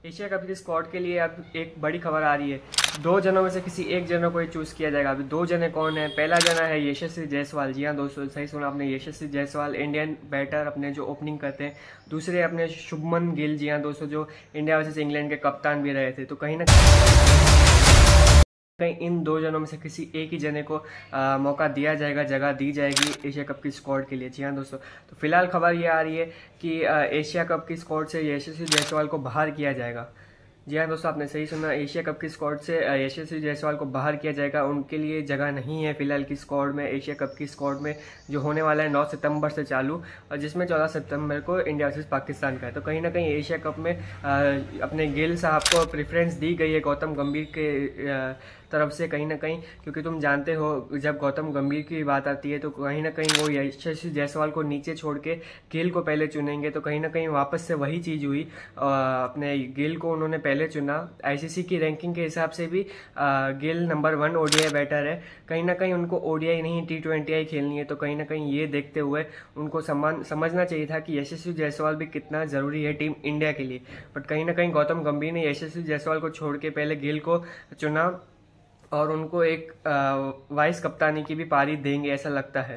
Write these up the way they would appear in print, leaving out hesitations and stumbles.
Asia cup की squad के लिए अब एक बड़ी खबर आ रही है। दो जनों में से किसी एक जनों को ही चूज़ किया जाएगा। अभी दो जने कौन है? पहला जना है यशस्वी जायसवाल। जी हाँ दोस्तों, सही सुना आपने, यशस्वी जायसवाल इंडियन बैटर अपने जो ओपनिंग करते हैं। दूसरे अपने शुभमन गिल। जी हाँ दोस्तों, जो इंडिया वर्सेस इंग्लैंड के कप्तान भी रहे थे। तो कहीं ना कहीं इन दो जनों में से किसी एक ही जने को मौका दिया जाएगा, जगह दी जाएगी एशिया कप की स्क्वाड के लिए। जी हाँ दोस्तों, तो फिलहाल खबर ये आ रही है कि एशिया कप की स्क्वाड से यशस्वी जायसवाल को बाहर किया जाएगा। जी हाँ दोस्तों, आपने सही सुना, एशिया कप की स्क्वाड से यशस्वी जायसवाल को बाहर किया जाएगा। उनके लिए जगह नहीं है फिलहाल की स्क्वाड में, एशिया कप की स्क्वाड में, जो होने वाला है 9 सितंबर से चालू, और जिसमें 14 सितंबर को इंडिया वर्सेस पाकिस्तान का है। तो कहीं ना कहीं एशिया कप में अपने गिल साहब को प्रेफरेंस दी गई है गौतम गंभीर के तरफ से, कहीं ना कहीं, क्योंकि तुम जानते हो जब गौतम गंभीर की बात आती है तो कहीं ना कहीं वो यशस्वी जायसवाल को नीचे छोड़ के गिल को पहले चुनेंगे। तो कहीं ना कहीं वापस से वही चीज़ हुई, अपने गिल को उन्होंने पहले चुना। आईसीसी की रैंकिंग के हिसाब से भी गिल नंबर 1 ओडीआई बैटर है। कहीं ना कहीं उनको ओडीआई नहीं T20 खेलनी है। तो कहीं ना कहीं ये देखते हुए उनको समझना चाहिए था कि यशस्वी जायसवाल भी कितना ज़रूरी है टीम इंडिया के लिए। बट कहीं ना कहीं गौतम गंभीर ने यशस्वी जायसवाल को छोड़ के पहले गिल को चुना, और उनको एक वाइस कप्तानी की भी पारी देंगे ऐसा लगता है।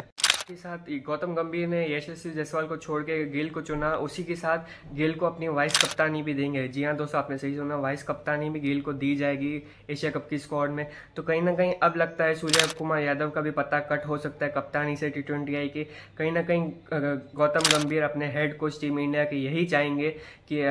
के साथ गौतम गंभीर ने यशस्वी जायसवाल को छोड़ के गिल को चुना, उसी के साथ गिल को अपनी वाइस कप्तानी भी देंगे। जी हाँ दोस्तों, आपने सही सुना, वाइस कप्तानी भी गिल को दी जाएगी एशिया कप की स्क्वाड में। तो कहीं ना कहीं अब लगता है सूर्य कुमार यादव का भी पता कट हो सकता है कप्तानी से T20 के। कहीं ना कहीं गौतम गंभीर अपने हेड कोच टीम इंडिया के यही चाहेंगे कि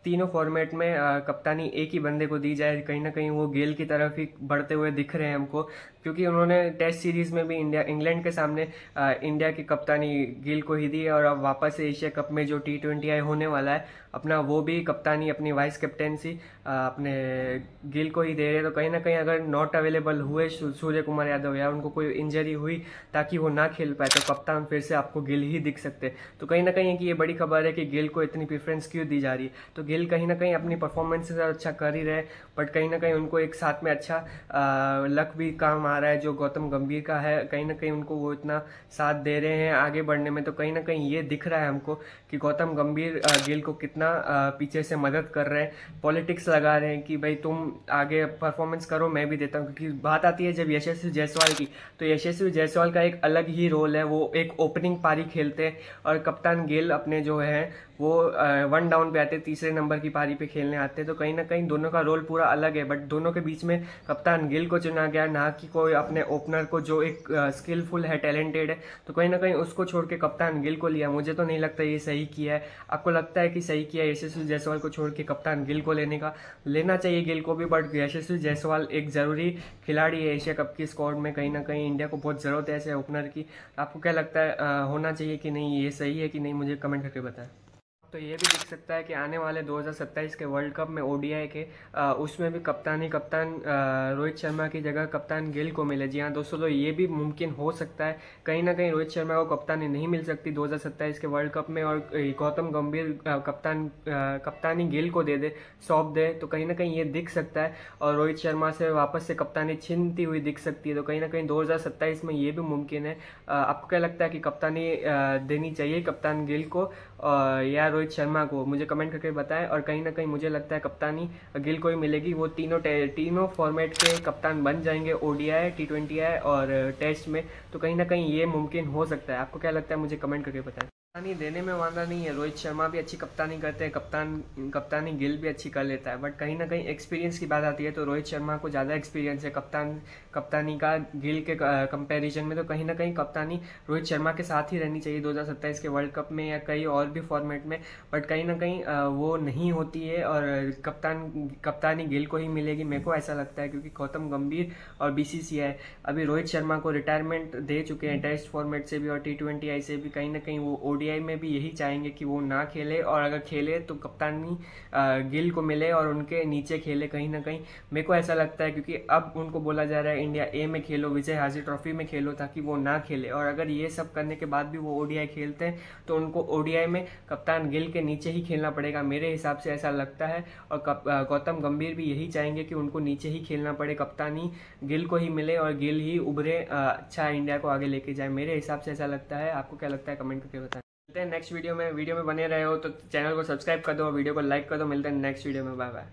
तीनों फॉर्मेट में कप्तानी एक ही बंदे को दी जाए। कहीं ना कहीं वो गेल की तरफ ही बढ़ते हुए दिख रहे हैं हमको, क्योंकि उन्होंने टेस्ट सीरीज में भी इंग्लैंड के सामने इंडिया की कप्तानी गिल को ही दी है, और अब वापस से एशिया कप में जो T20 होने वाला है अपना, वो भी कप्तानी अपनी वाइस कैप्टेंसी अपने गिल को ही दे रहे हैं। तो कहीं ना कहीं अगर नॉट अवेलेबल हुए सूर्य कुमार यादव, या उनको कोई इंजरी हुई ताकि वो ना खेल पाए, तो कप्तान फिर से आपको गिल ही दिख सकते। तो कहीं ना कहीं ये बड़ी खबर है कि गिल को इतनी प्रेफरेंस क्यों दी जा रही है। तो गिल कहीं ना कहीं अपनी परफॉर्मेंस से अच्छा कर ही रहे, बट कहीं ना कहीं उनको एक साथ में अच्छा लक भी काम आ रहा है जो गौतम गंभीर का है। कहीं ना कहीं उनको वो इतना साथ दे रहे हैं आगे बढ़ने में। तो कहीं ना कहीं ये दिख रहा है हमको कि गौतम गंभीर गिल को कितना पीछे से मदद कर रहे हैं, पॉलिटिक्स लगा रहे हैं कि भाई तुम आगे परफॉर्मेंस करो, मैं भी देता हूँ। क्योंकि बात आती है जब यशस्वी जायसवाल की, तो यशस्वी जायसवाल का एक अलग ही रोल है। वो एक ओपनिंग पारी खेलते हैं, और कप्तान गिल अपने जो है वो 1 डाउन पे आते, तीसरे नंबर की पारी पे खेलने आते हैं। तो कहीं ना कहीं दोनों का रोल पूरा अलग है, बट दोनों के बीच में कप्तान गिल को चुना गया, ना कि कोई अपने ओपनर को जो एक स्किलफुल है, टैलेंटेड है। तो कहीं ना कहीं उसको छोड़ के कप्तान गिल को लिया। मुझे तो नहीं लगता ये सही किया है। आपको लगता है कि सही किया है यशस्वी जायसवाल को छोड़ के कप्तान गिल को लेना चाहिए गिल को भी, बट यशस्वी जायसवाल एक ज़रूरी खिलाड़ी है एशिया कप की स्क्वाड में। कहीं ना कहीं इंडिया को बहुत ज़रूरत है ऐसे ओपनर की। आपको क्या लगता है, होना चाहिए कि नहीं, ये सही है कि नहीं, मुझे कमेंट करके बताएं। तो ये भी दिख सकता है कि आने वाले 2027 के वर्ल्ड कप में ओडीआई के उसमें भी कप्तान रोहित शर्मा की जगह कप्तान गिल को मिले। जी हाँ दोस्तों, तो ये भी मुमकिन हो सकता है। कहीं ना कहीं रोहित शर्मा को कप्तानी नहीं मिल सकती 2027 के वर्ल्ड कप में, और गौतम गंभीर कप्तानी गिल को दे दे, सौंप दे। तो कहीं ना कहीं ये दिख सकता है, और रोहित शर्मा से वापस से कप्तानी छीनती हुई दिख सकती है। तो कहीं ना कहीं 2027 में ये भी मुमकिन है। आपको क्या लगता है कि कप्तानी देनी चाहिए कप्तान गिल को या रोहित शर्मा को? मुझे कमेंट करके बताएं। और कहीं ना कहीं मुझे लगता है कप्तानी गिल को ही मिलेगी। वो तीनों फॉर्मेट के कप्तान बन जाएंगे, ओडीआई, T20 और टेस्ट में। तो कहीं ना कहीं ये मुमकिन हो सकता है। आपको क्या लगता है, मुझे कमेंट करके बताएं। कप्तानी देने में वादा नहीं है, रोहित शर्मा भी अच्छी कप्तानी करते हैं, कप्तानी गिल भी अच्छी कर लेता है। बट कहीं ना कहीं एक्सपीरियंस की बात आती है तो रोहित शर्मा को ज़्यादा एक्सपीरियंस है कप्तानी का गिल के कंपैरिजन में। तो कहीं ना कहीं कप्तानी रोहित शर्मा के साथ ही रहनी चाहिए 2027 के वर्ल्ड कप में, या कई और भी फॉर्मेट में। बट कहीं ना कहीं वो नहीं होती है, और कप्तानी गिल को ही मिलेगी, मेरे को ऐसा लगता है। क्योंकि गौतम गंभीर और BCCI अभी रोहित शर्मा को रिटायरमेंट दे चुके हैं टेस्ट फॉर्मेट से भी और T20 से भी। कहीं ना कहीं वो ओडीआई में भी यही चाहेंगे कि वो ना खेले, और अगर खेले तो कप्तानी गिल को मिले और उनके नीचे खेले। कहीं ना कहीं मेरे को ऐसा लगता है, क्योंकि अब उनको बोला जा रहा है इंडिया ए में खेलो, विजय हाजिर ट्रॉफी में खेलो, ताकि वो ना खेले। और अगर ये सब करने के बाद भी वो ओडीआई खेलते हैं तो उनको ओडीआई में कप्तान गिल के नीचे ही खेलना पड़ेगा, मेरे हिसाब से ऐसा लगता है। और गौतम गंभीर भी यही चाहेंगे कि उनको नीचे ही खेलना पड़े, कप्तानी गिल को ही मिले और गिल ही उभरे, अच्छा इंडिया को आगे लेके जाए। मेरे हिसाब से ऐसा लगता है। आपको क्या लगता है, कमेंट करके बताएं। मिलते हैं नेक्स्ट वीडियो में बने रहे हो तो चैनल को सब्सक्राइब कर दो, वीडियो को लाइक कर दो। मिलते हैं नेक्स्ट वीडियो में, बाय बाय।